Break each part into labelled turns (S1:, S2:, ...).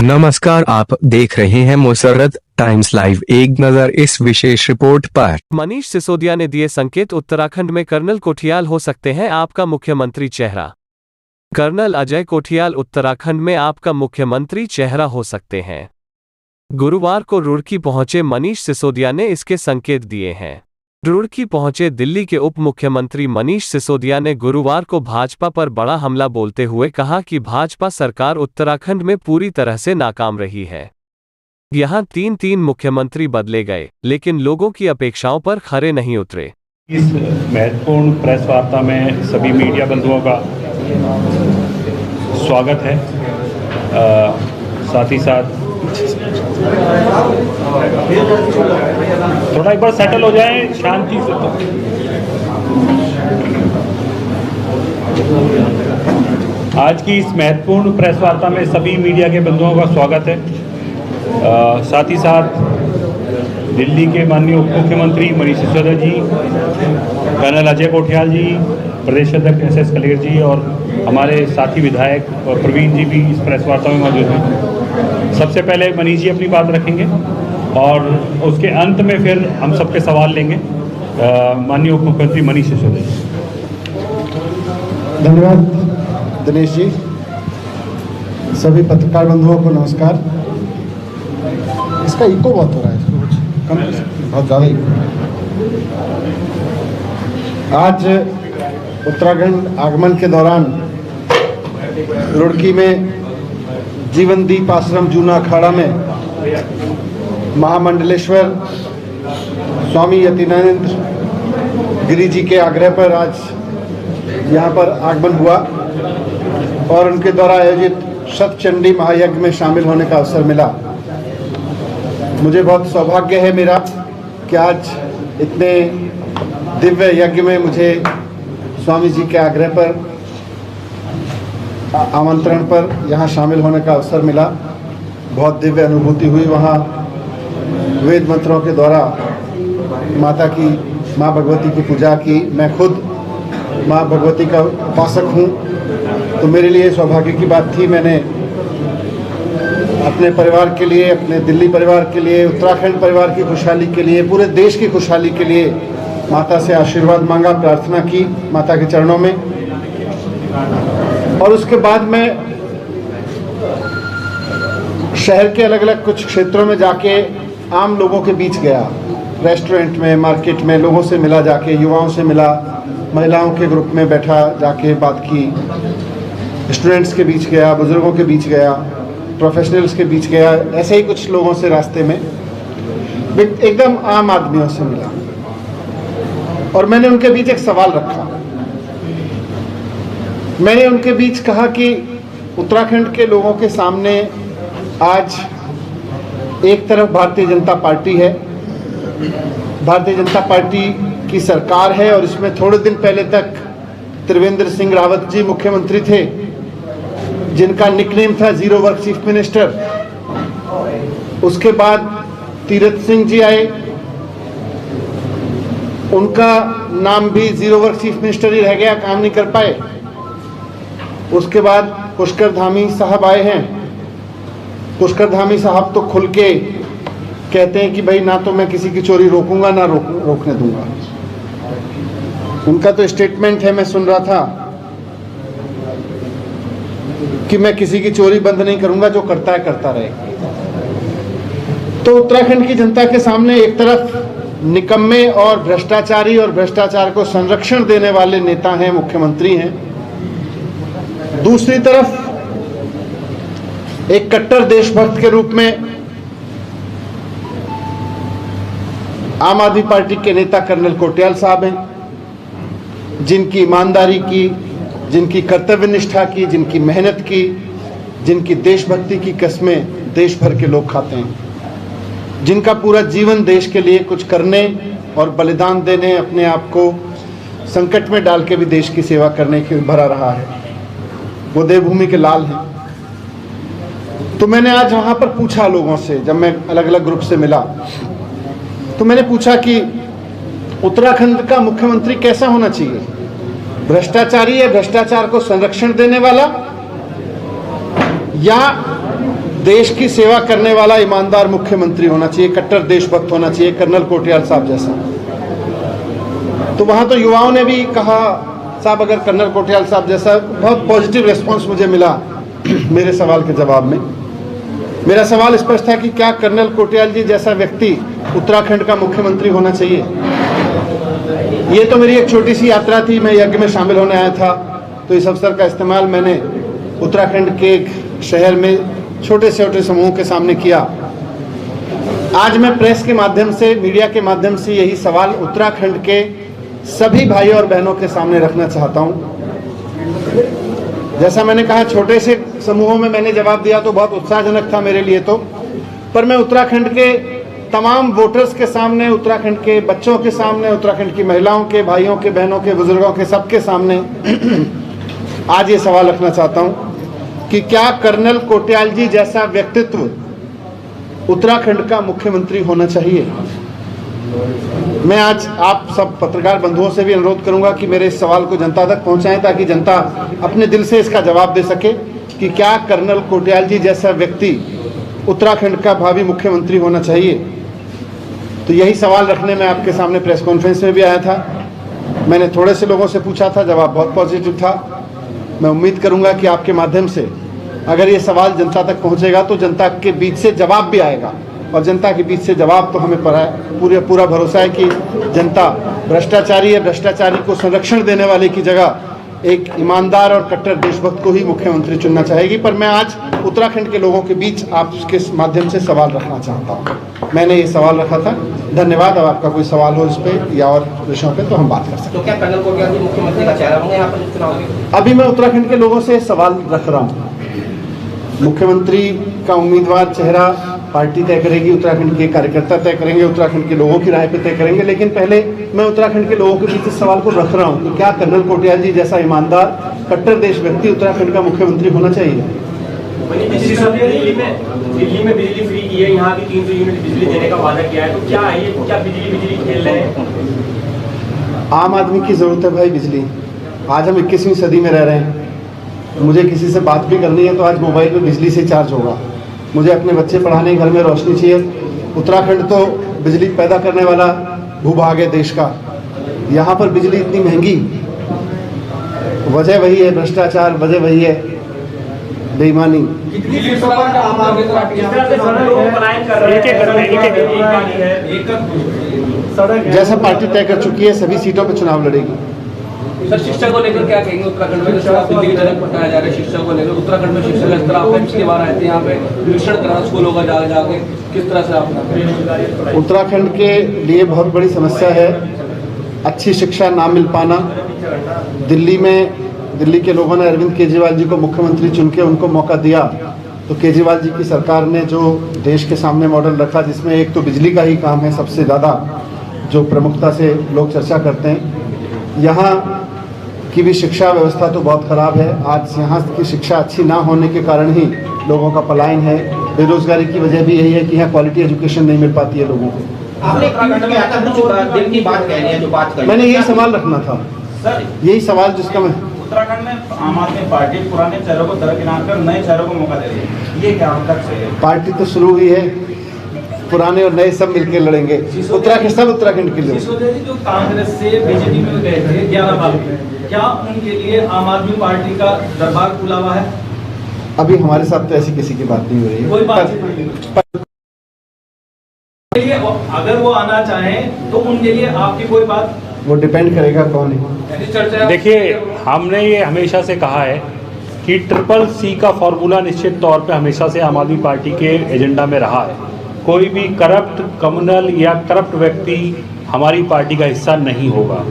S1: नमस्कार, आप देख रहे हैं मुसर्रत टाइम्स लाइव। एक नजर इस विशेष रिपोर्ट पर।
S2: मनीष सिसोदिया ने दिए संकेत, उत्तराखंड में कर्नल कोठियाल हो सकते हैं आपका मुख्यमंत्री चेहरा। कर्नल अजय कोठियाल उत्तराखंड में आपका मुख्यमंत्री चेहरा हो सकते हैं। गुरुवार को रुड़की पहुंचे मनीष सिसोदिया ने इसके संकेत दिए हैं। रुड़की पहुंचे दिल्ली के उप मुख्यमंत्री मनीष सिसोदिया ने गुरुवार को भाजपा पर बड़ा हमला बोलते हुए कहा कि भाजपा सरकार उत्तराखंड में पूरी तरह से नाकाम रही है। यहां तीन मुख्यमंत्री बदले गए, लेकिन लोगों की अपेक्षाओं पर खरे नहीं उतरे।
S3: इस महत्वपूर्ण प्रेस वार्ता में सभी मीडिया बंधुओं का स्वागत है। साथ ही साथ थोड़ा एक बार सेटल हो जाए शांति से। आज की इस महत्वपूर्ण प्रेस वार्ता में सभी मीडिया के बंधुओं का स्वागत है। साथ ही साथ दिल्ली के माननीय उप मुख्यमंत्री मनीष सिसोदिया जी, कर्नल अजय कोठियाल जी, प्रदेश अध्यक्ष एस कलेर जी और हमारे साथी विधायक प्रवीण जी भी इस प्रेस वार्ता में मौजूद हैं। सबसे पहले मनीष जी अपनी बात रखेंगे और उसके अंत में फिर हम सबके सवाल लेंगे। माननीय उप मुख्यमंत्री मनीष सिसोदिया जी।
S4: धन्यवाद दिनेश जी। सभी पत्रकार बंधुओं को नमस्कार। इसका इको बहुत हो रहा है, इसको कुछ कम, बहुत ज़्यादा इको। आज उत्तराखंड आगमन के दौरान रुड़की में जीवनदीप आश्रम जूना अखाड़ा में महामंडलेश्वर स्वामी यतीनानंद गिरी जी के आग्रह पर आज यहाँ पर आगमन हुआ और उनके द्वारा आयोजित शतचंडी महायज्ञ में शामिल होने का अवसर मिला। मुझे बहुत सौभाग्य है मेरा कि आज इतने दिव्य यज्ञ में मुझे स्वामी जी के आग्रह पर, आमंत्रण पर यहाँ शामिल होने का अवसर मिला। बहुत दिव्य अनुभूति हुई। वहाँ वेद मंत्रों के द्वारा माँ भगवती की पूजा की। मैं खुद माँ भगवती का उपासक हूँ, तो मेरे लिए सौभाग्य की बात थी। मैंने अपने परिवार के लिए, अपने दिल्ली परिवार के लिए, उत्तराखंड परिवार की खुशहाली के लिए, पूरे देश की खुशहाली के लिए माता से आशीर्वाद मांगा, प्रार्थना की माता के चरणों में। और उसके बाद मैं शहर के अलग अलग कुछ क्षेत्रों में जाके आम लोगों के बीच गया। रेस्टोरेंट में, मार्केट में लोगों से मिला, जाके युवाओं से मिला, महिलाओं के ग्रुप में बैठा, जाके बात की, स्टूडेंट्स के बीच गया, बुजुर्गों के बीच गया, प्रोफेशनल्स के बीच गया। ऐसे ही कुछ लोगों से रास्ते में एकदम आम आदमियों से मिला और मैंने उनके बीच एक सवाल रखा। मैंने उनके बीच कहा कि उत्तराखंड के लोगों के सामने आज एक तरफ भारतीय जनता पार्टी है, भारतीय जनता पार्टी की सरकार है और इसमें थोड़े दिन पहले तक त्रिवेंद्र सिंह रावत जी मुख्यमंत्री थे, जिनका निकनेम था जीरो वर्क चीफ मिनिस्टर। उसके बाद तीरथ सिंह जी आए, उनका नाम भी जीरो वर्क चीफ मिनिस्टर ही रह गया, काम नहीं कर पाए। उसके बाद पुष्कर धामी साहब आए हैं। पुष्कर धामी साहब तो खुल के कहते हैं कि भाई ना तो मैं किसी की चोरी रोकूंगा ना रोकने दूंगा। उनका तो स्टेटमेंट है, मैं सुन रहा था कि मैं किसी की चोरी बंद नहीं करूंगा, जो करता है करता रहे। तो उत्तराखंड की जनता के सामने एक तरफ निकम्मे और भ्रष्टाचारी और भ्रष्टाचार को संरक्षण देने वाले नेता हैं, मुख्यमंत्री हैं। दूसरी तरफ एक कट्टर देशभक्त के रूप में आम आदमी पार्टी के नेता कर्नल कोठियाल साहब हैं, जिनकी ईमानदारी की, जिनकी कर्तव्य निष्ठा की, जिनकी मेहनत की, जिनकी देशभक्ति की कस्में देश भर के लोग खाते हैं, जिनका पूरा जीवन देश के लिए कुछ करने और बलिदान देने, अपने आप को संकट में डाल के भी देश की सेवा करने के भरा रहा है। वो देवभूमि के लाल हैं। तो मैंने आज वहाँ पर पूछा लोगों से, जब मैं अलग अलग ग्रुप से मिला तो मैंने पूछा कि उत्तराखंड का मुख्यमंत्री कैसा होना चाहिए? भ्रष्टाचारी है, भ्रष्टाचार को संरक्षण देने वाला, या देश की सेवा करने वाला ईमानदार मुख्यमंत्री होना चाहिए, कट्टर देशभक्त होना चाहिए, कर्नल कोटियाल साहब जैसा। तो वहां तो युवाओं ने भी कहा साहब अगर कर्नल कोटियाल साहब जैसा, बहुत पॉजिटिव रिस्पांस मुझे मिला मेरे सवाल के जवाब में। मेरा सवाल स्पष्ट था कि क्या कर्नल कोटियाल जी जैसा व्यक्ति उत्तराखंड का मुख्यमंत्री होना चाहिए। ये तो मेरी एक छोटी सी यात्रा थी, मैं यज्ञ में शामिल होने आया था, तो इस अवसर का इस्तेमाल मैंने उत्तराखंड के एक शहर में छोटे छोटे समूहों के सामने किया। आज मैं प्रेस के माध्यम से, मीडिया के माध्यम से यही सवाल उत्तराखंड के सभी भाइयों और बहनों के सामने रखना चाहता हूं। जैसा मैंने कहा, छोटे से समूहों में मैंने जवाब दिया तो बहुत उत्साहजनक था मेरे लिए तो, पर मैं उत्तराखंड के तमाम वोटर्स के सामने, उत्तराखंड के बच्चों के सामने, उत्तराखंड की महिलाओं के, भाइयों के, बहनों के, बुजुर्गों के, सबके सामने आज ये सवाल रखना चाहता हूं कि क्या कर्नल कोटियाल जी जैसा व्यक्तित्व उत्तराखंड का मुख्यमंत्री होना चाहिए। मैं आज आप सब पत्रकार बंधुओं से भी अनुरोध करूंगा कि मेरे इस सवाल को जनता तक पहुंचाएं, ताकि जनता अपने दिल से इसका जवाब दे सके कि क्या कर्नल कोटियाल जी जैसा व्यक्ति उत्तराखंड का भावी मुख्यमंत्री होना चाहिए। तो यही सवाल रखने में आपके सामने प्रेस कॉन्फ्रेंस में भी आया था। मैंने थोड़े से लोगों से पूछा था, जवाब बहुत पॉजिटिव था। मैं उम्मीद करूंगा कि आपके माध्यम से अगर ये सवाल जनता तक पहुंचेगा तो जनता के बीच से जवाब भी आएगा, और जनता के बीच से जवाब तो हमें पूरा भरोसा है कि जनता भ्रष्टाचारी या भ्रष्टाचारी को संरक्षण देने वाले की जगह एक ईमानदार और कट्टर देशभक्त को ही मुख्यमंत्री चुनना चाहेगी। पर मैं आज उत्तराखंड के लोगों के बीच आपके माध्यम से सवाल रखना चाहता हूँ। मैंने ये सवाल रखा था। धन्यवाद। अब आपका कोई सवाल हो इस पर या और विषयों पे तो हम बात कर सकते हैं।
S5: तो क्या कर्नल कोटियाल जी मुख्यमंत्री का चेहरा होंगे यहाँ पर चुनाव में?
S4: अभी मैं उत्तराखंड के लोगों से सवाल रख रहा हूँ। मुख्यमंत्री का उम्मीदवार चेहरा पार्टी तय करेगी, उत्तराखंड के कार्यकर्ता तय करेंगे, उत्तराखंड के लोगों की राय पे तय करेंगे। लेकिन पहले मैं उत्तराखंड के लोगों के बीच इस सवाल को रख रहा हूँ कि क्या कर्नल कोटियाल जी जैसा ईमानदार कट्टर देश व्यक्ति उत्तराखंड का मुख्यमंत्री होना चाहिए।
S6: दिल्ली में बिजली फ्री की है, यहाँ भी 300 यूनिट बिजली देने का वादा किया है, तो क्या है ये, क्या बिजली खेल रहे हैं।
S4: आम आदमी की जरूरत है भाई बिजली। आज हम 21वीं सदी में रह रहे हैं। मुझे किसी से बात भी करनी है तो आज मोबाइल पे बिजली से चार्ज होगा। मुझे अपने बच्चे पढ़ाने, घर में रोशनी चाहिए। उत्तराखंड तो बिजली पैदा करने वाला भूभाग है देश का। यहाँ पर बिजली इतनी महंगी, वजह वही है भ्रष्टाचार, वजह वही है बेईमानी। जैसा पार्टी तय कर चुकी है सभी सीटों पर चुनाव लड़ेगी।
S5: सर, शिक्षा को लेकर क्या कहेंगे? उत्तराखंड में दिल्ली की तरफ बताया जा रहा है शिक्षा को लेकर। उत्तराखंड में शिक्षा का स्तर आप पिछली बार आए थे, यहाँ पे निरीक्षण करा स्कूलों का जाके किस तरह से आप
S4: उत्तराखंड के लिए बहुत बड़ी समस्या है अच्छी शिक्षा ना मिल पाना। दिल्ली के लोगों ने अरविंद केजरीवाल जी को मुख्यमंत्री चुन के उनको मौका दिया, तो केजरीवाल जी की सरकार ने जो देश के सामने मॉडल रखा, जिसमें एक तो बिजली का ही काम है सबसे ज़्यादा जो प्रमुखता से लोग चर्चा करते हैं। यहाँ की भी शिक्षा व्यवस्था तो बहुत ख़राब है। आज यहाँ की शिक्षा अच्छी ना होने के कारण ही लोगों का पलायन है। बेरोजगारी की वजह भी यही है कि यहाँ क्वालिटी एजुकेशन नहीं मिल पाती है लोगों को।
S5: आपने दिल की बात कहनी है, जो बात कही,
S4: मैंने यही सवाल रखना था
S6: सर,
S4: यही सवाल जिसका मैं
S6: उत्तराखंड में आम आदमी पार्टी पुराने चेहरों को दरकिनार कर नए चेहरों को मौका दे रही है, ये क्या हम तक से है?
S4: पार्टी तो शुरू हुई है, पुराने और नए सब मिलकर लड़ेंगे। उत्तराखंड सब उत्तराखंड के लोग।
S6: सिसोदिया जी जो कांग्रेस से बीजेपी में गए थे 11 साल में, क्या उनके लिए आम आदमी पार्टी का दरबार खुला हुआ है?
S4: अभी हमारे साथ तो ऐसी किसी की बात नहीं हो रही है।
S6: कोई बात नहीं। अगर वो आना चाहें तो उनके लिए आपकी कोई बात?
S4: वो डिपेंड करेगा कौन है।
S7: देखिए, हमने ये हमेशा से कहा है कि CCC का फॉर्मूला निश्चित तौर पे हमेशा से आम आदमी पार्टी के एजेंडा में रहा है। कोई भी करप्ट कम्युनल या करप्ट व्यक्ति हमारी पार्टी का हिस्सा नहीं होगा।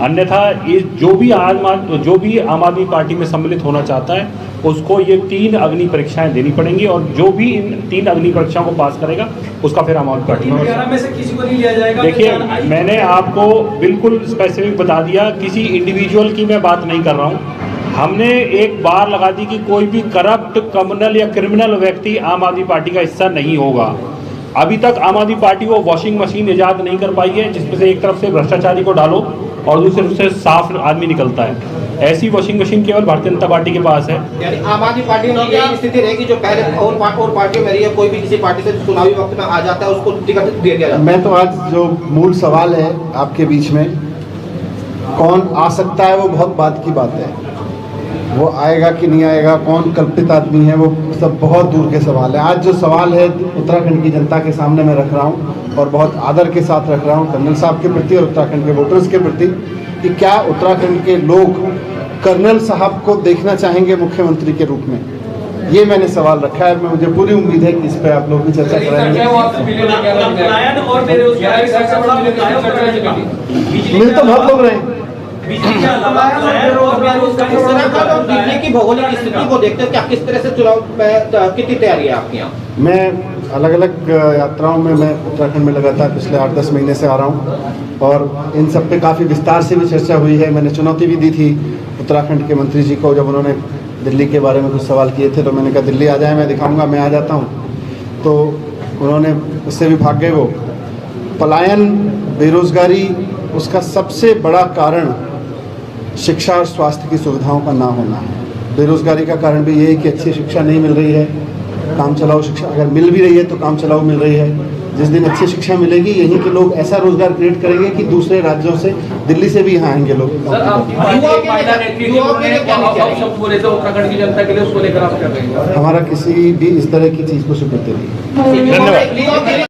S7: अन्यथा ये जो भी आम आदमी पार्टी में सम्मिलित होना चाहता है उसको ये 3 अग्नि परीक्षाएं देनी पड़ेंगी, और जो भी इन 3 अग्नि परीक्षाओं को पास करेगा उसका फिर आम आदमी पार्टी में
S6: से किसी को नहीं लिया जाएगा।
S7: देखिए, मैंने आपको बिल्कुल स्पेसिफिक बता दिया, किसी इंडिविजुअल की मैं बात नहीं कर रहा हूँ। हमने एक बार लगा दी कि कोई भी करप्ट कम्युनल या क्रिमिनल व्यक्ति आम आदमी पार्टी का हिस्सा नहीं होगा। अभी तक आम आदमी पार्टी वो वॉशिंग मशीन ईजाद नहीं कर पाई है जिसमें से एक तरफ से भ्रष्टाचारी को डालो और दूसरी तरफ से साफ आदमी निकलता है। ऐसी वॉशिंग मशीन केवल भारतीय जनता पार्टी के पास है।
S8: यानी आम आदमी पार्टी में यही स्थिति रहेगी जो पहले और पार्टियों में रही है, कोई भी किसी पार्टी से चुनावी वक्त में आ जाता है उसको टिकट दे दिया जाता है।
S4: मैं तो आज जो मूल सवाल है आपके बीच में कौन आ सकता है वो बहुत बात की बात है, वो आएगा कि नहीं आएगा, कौन कल्पित आदमी है, वो सब बहुत दूर के सवाल है। आज जो सवाल है उत्तराखंड की जनता के सामने मैं रख रहा हूँ और बहुत आदर के साथ रख रहा हूँ कर्नल साहब के प्रति और उत्तराखंड के वोटर्स के प्रति कि क्या उत्तराखंड के लोग कर्नल साहब को देखना चाहेंगे मुख्यमंत्री के रूप में। ये मैंने सवाल रखा है। मुझे पूरी उम्मीद है कि इस पर आप लोग भी चर्चा करेंगे। मिल तो बहुत लोग रहे हैं।
S8: दिल्ली की भौगोलिक स्थिति को देखते हो क्या किस तरह से चुनाव कितनी तैयारी है आपके यहाँ?
S4: मैं अलग अलग यात्राओं में मैं उत्तराखंड में लगातार पिछले 8-10 महीने से आ रहा हूँ और इन सब पे काफ़ी विस्तार से भी चर्चा हुई है। मैंने चुनौती भी दी थी उत्तराखंड के मंत्री जी को जब उन्होंने दिल्ली के बारे में कुछ सवाल किए थे, तो मैंने कहा दिल्ली आ जाए, मैं दिखाऊंगा, मैं आ जाता हूँ। तो उन्होंने उससे भी भाग गए। वो पलायन, बेरोजगारी, उसका सबसे बड़ा कारण शिक्षा और स्वास्थ्य की सुविधाओं का ना होना है। बेरोजगारी का कारण भी ये है कि अच्छी शिक्षा नहीं मिल रही है, काम चलाओ शिक्षा अगर मिल भी रही है तो काम चलाओ मिल रही है। जिस दिन अच्छी शिक्षा मिलेगी यहीं के लोग ऐसा रोजगार क्रिएट करेंगे कि दूसरे राज्यों से, दिल्ली से भी यहाँ आएंगे लोग।
S5: उत्तराखंड की जनता के लिए उसको लेकर आप क्या कहेंगे?
S4: हमारा किसी भी इस तरह की चीज़ को स्वीकृति नहीं।
S7: धन्यवाद।